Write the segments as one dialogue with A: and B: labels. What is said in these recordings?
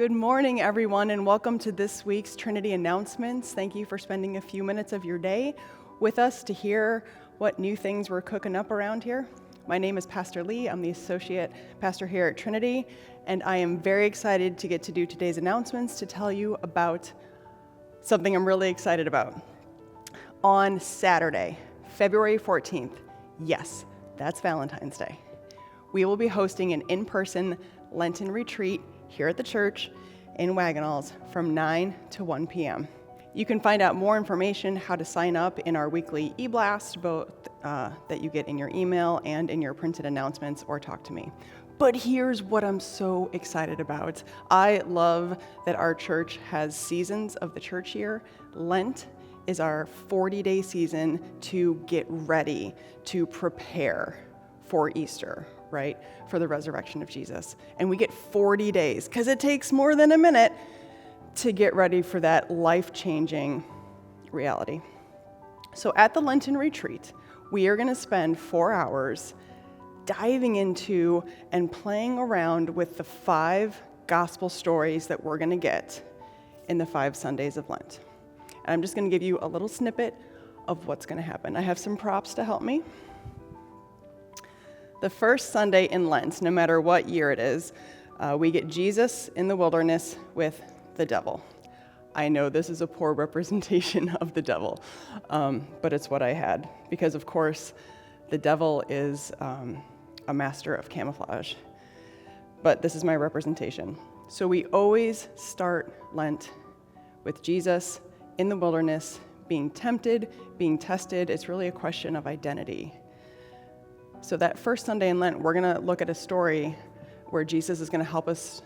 A: Good morning, everyone, and welcome to this week's Trinity announcements. Thank you for spending a few minutes of your day with us to hear what new things we're cooking up around here. My name is Pastor Lee. I'm the associate pastor here at Trinity, and I am very excited to get to do today's announcements to tell you about something I'm really excited about. On Saturday, February 14th, yes, that's Valentine's Day, we will be hosting an in-person Lenten retreat here at the church in Wagonalls from 9 to 1 p.m. You can find out more information, how to sign up in our weekly e-blast, both that you get in your email and in your printed announcements, or talk to me. But here's what I'm so excited about. I love that our church has seasons of the church year. Lent is our 40-day season to get ready, to prepare for Easter, right? For the resurrection of Jesus. And we get 40 days, because it takes more than a minute to get ready for that life-changing reality. So at the Lenten retreat, we are going to spend 4 hours diving into and playing around with the 5 gospel stories that we're going to get in the 5 Sundays of Lent. And I'm just going to give you a little snippet of what's going to happen. I have some props to help me. The first Sunday in Lent, no matter what year it is, we get Jesus in the wilderness with the devil. I know this is a poor representation of the devil, but it's what I had, because of course the devil is a master of camouflage, but this is my representation. So we always start Lent with Jesus in the wilderness, being tempted, being tested. It's really a question of identity. So that first Sunday in Lent, we're going to look at a story where Jesus is going to help us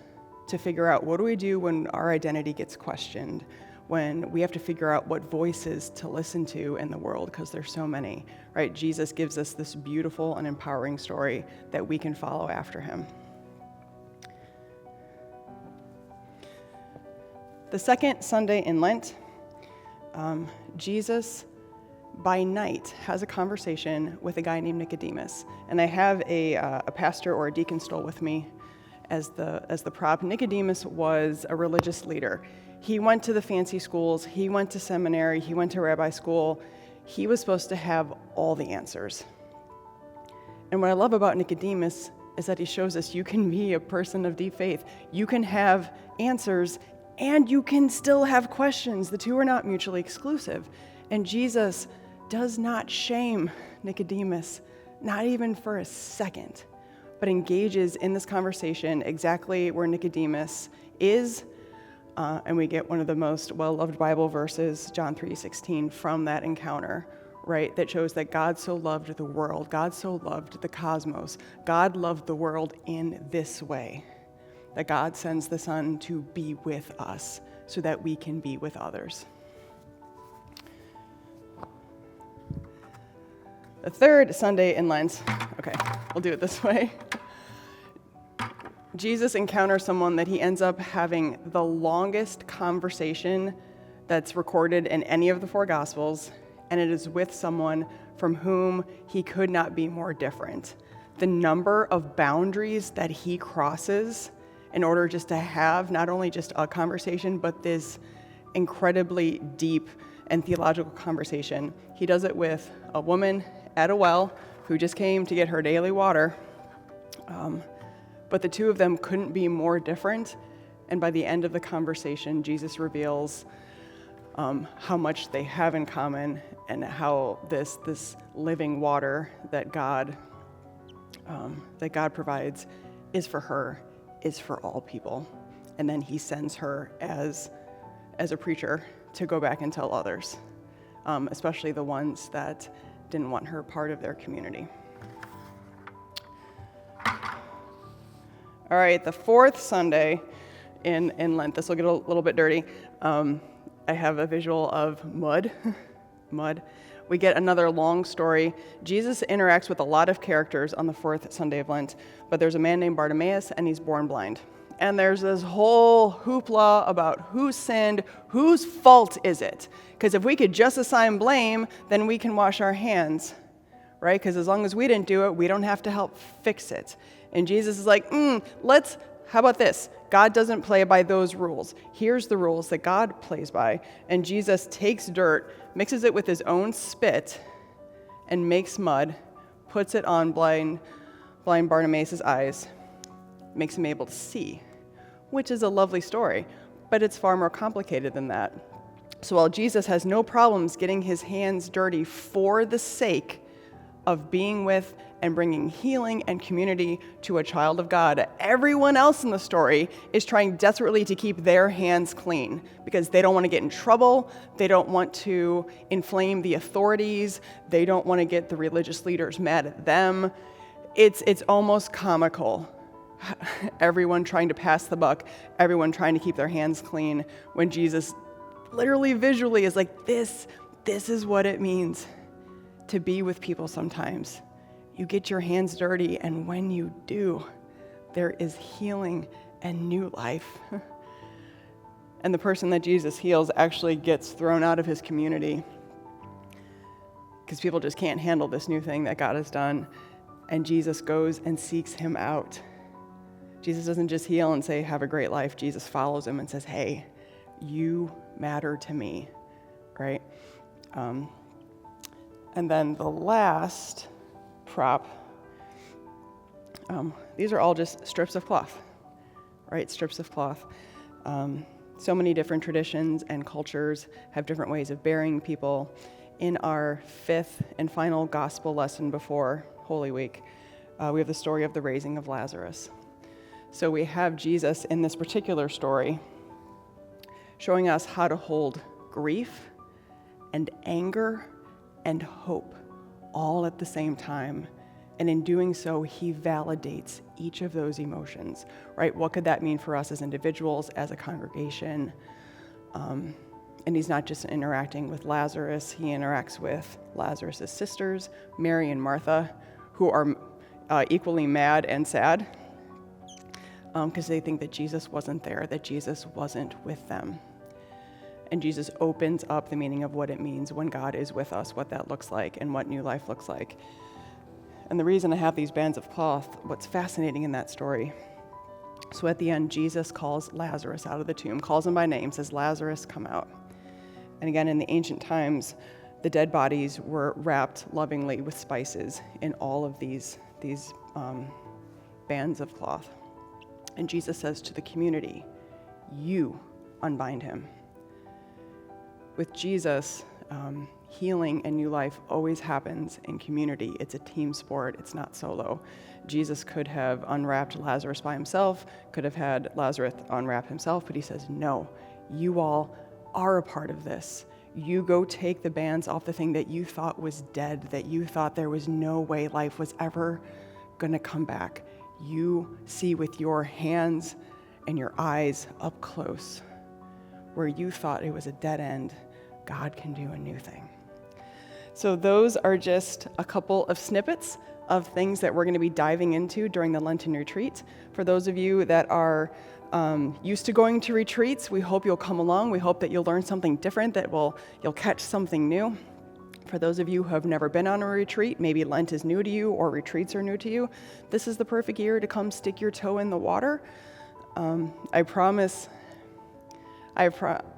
A: to figure out, what do we do when our identity gets questioned, when we have to figure out what voices to listen to in the world, because there's so many, right? Jesus gives us this beautiful and empowering story that we can follow after him. The second Sunday in Lent, Jesus by night has a conversation with a guy named Nicodemus. And I have a pastor or a deacon stool with me as the prop. Nicodemus was a religious leader. He went to the fancy schools, he went to seminary, he went to rabbi school. He was supposed to have all the answers. And what I love about Nicodemus is that he shows us you can be a person of deep faith. You can have answers and you can still have questions. The two are not mutually exclusive. And Jesus does not shame Nicodemus, not even for a second, but engages in this conversation exactly where Nicodemus is, and we get one of the most well-loved Bible verses, John 3:16, from that encounter, right, that shows that God so loved the world, God so loved the cosmos, God loved the world in this way, that God sends the Son to be with us so that we can be with others. The third Sunday in Lent, okay, we'll do it this way. Jesus encounters someone that he ends up having the longest conversation that's recorded in any of the 4 Gospels, and it is with someone from whom he could not be more different. The number of boundaries that he crosses in order just to have not only just a conversation, but this incredibly deep and theological conversation. He does it with a woman at a well who just came to get her daily water. But the two of them couldn't be more different. And by the end of the conversation, Jesus reveals how much they have in common and how this living water that God provides is for her, is for all people. And then he sends her as a preacher to go back and tell others, especially the ones that didn't want her part of their community. All right, the 4th Sunday in Lent, this will get a little bit dirty. I have a visual of mud. We get another long story. Jesus interacts with a lot of characters on the 4th Sunday of Lent, but there's a man named Bartimaeus, and he's born blind. And there's this whole hoopla about who sinned, whose fault is it? Because if we could just assign blame, then we can wash our hands, right? Because as long as we didn't do it, we don't have to help fix it. And Jesus is like, how about this? God doesn't play by those rules. Here's the rules that God plays by. And Jesus takes dirt, mixes it with his own spit, and makes mud, puts it on blind Bartimaeus' eyes, makes him able to see, which is a lovely story, but it's far more complicated than that. So while Jesus has no problems getting his hands dirty for the sake of being with and bringing healing and community to a child of God, everyone else in the story is trying desperately to keep their hands clean because they don't want to get in trouble, they don't want to inflame the authorities, they don't want to get the religious leaders mad at them. It's almost comical. Everyone trying to pass the buck, everyone trying to keep their hands clean, when Jesus literally visually is like, this is what it means to be with people sometimes. You get your hands dirty, and when you do, there is healing and new life. And the person that Jesus heals actually gets thrown out of his community because people just can't handle this new thing that God has done. And Jesus goes and seeks him out. Jesus doesn't just heal and say, have a great life. Jesus follows him and says, hey, you matter to me, right? And then the last prop, these are all just strips of cloth, right? Strips of cloth. So many different traditions and cultures have different ways of burying people. In our fifth and final gospel lesson before Holy Week, we have the story of the raising of Lazarus. So we have Jesus in this particular story showing us how to hold grief and anger and hope all at the same time. And in doing so, he validates each of those emotions, right? What could that mean for us as individuals, as a congregation? And he's not just interacting with Lazarus, he interacts with Lazarus' sisters, Mary and Martha, who are equally mad and sad because they think that Jesus wasn't there, that Jesus wasn't with them. And Jesus opens up the meaning of what it means when God is with us, what that looks like, and what new life looks like. And the reason I have these bands of cloth, what's fascinating in that story, so at the end, Jesus calls Lazarus out of the tomb, calls him by name, says, Lazarus, come out. And again, in the ancient times, the dead bodies were wrapped lovingly with spices in all of these bands of cloth. And Jesus says to the community, you unbind him. With Jesus, healing and new life always happens in community. It's a team sport. It's not solo. Jesus could have unwrapped Lazarus by himself, could have had Lazarus unwrap himself, but he says, no, you all are a part of this. You go take the bands off the thing that you thought was dead, that you thought there was no way life was ever going to come back. You see with your hands and your eyes up close where you thought it was a dead end. God can do a new thing. So those are just a couple of snippets of things that we're going to be diving into during the Lenten retreat. For those of you that are used to going to retreats, we hope you'll come along. We hope that you'll learn something different, that you'll catch something new. For those of you who have never been on a retreat, maybe Lent is new to you or retreats are new to you, this is the perfect year to come stick your toe in the water. I promise, I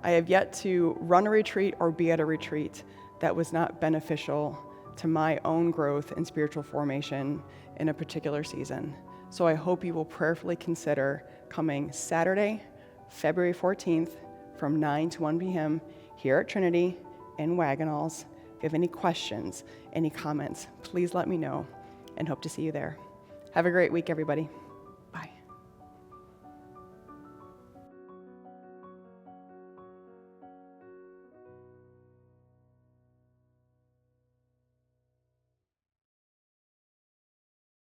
A: have yet to run a retreat or be at a retreat that was not beneficial to my own growth and spiritual formation in a particular season. So I hope you will prayerfully consider coming Saturday, February 14th from 9 to 1 p.m. here at Trinity in Wagonalls. If you have any questions, any comments, please let me know, and hope to see you there. Have a great week, everybody.